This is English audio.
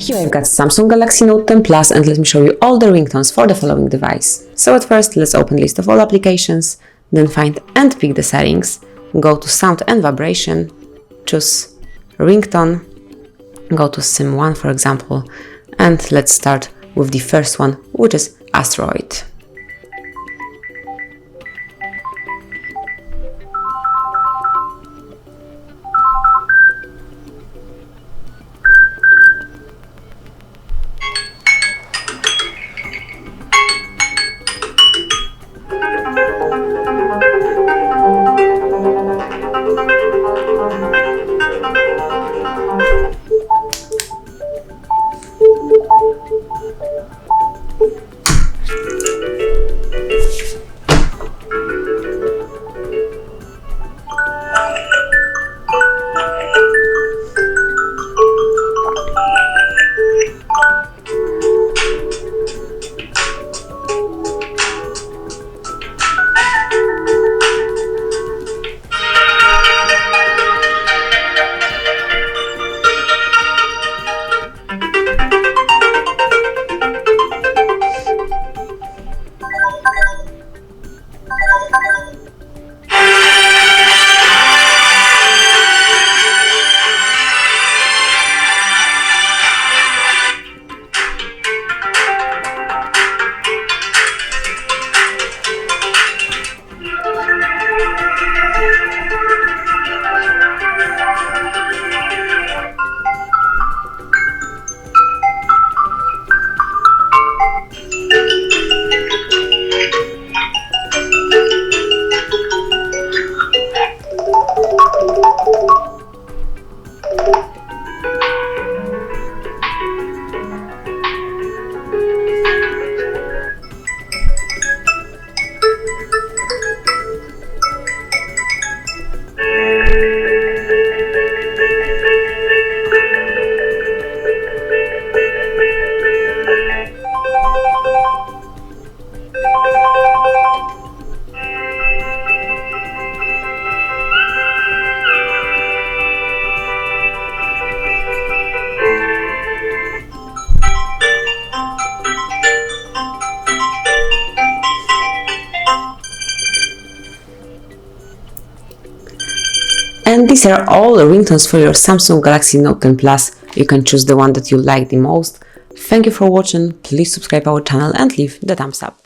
Here I've got Samsung Galaxy Note 10 Plus, and let me show you all the ringtones for the following device. So at first, let's open list of all applications, then find and pick the settings, go to sound and vibration, choose ringtone, go to sim 1 for example, and let's start with the first one, which is Asteroid. And these are all the ringtones for your Samsung Galaxy Note 10 Plus. You can choose the one that you like the most. Thank you for watching, please subscribe our channel and leave the thumbs up.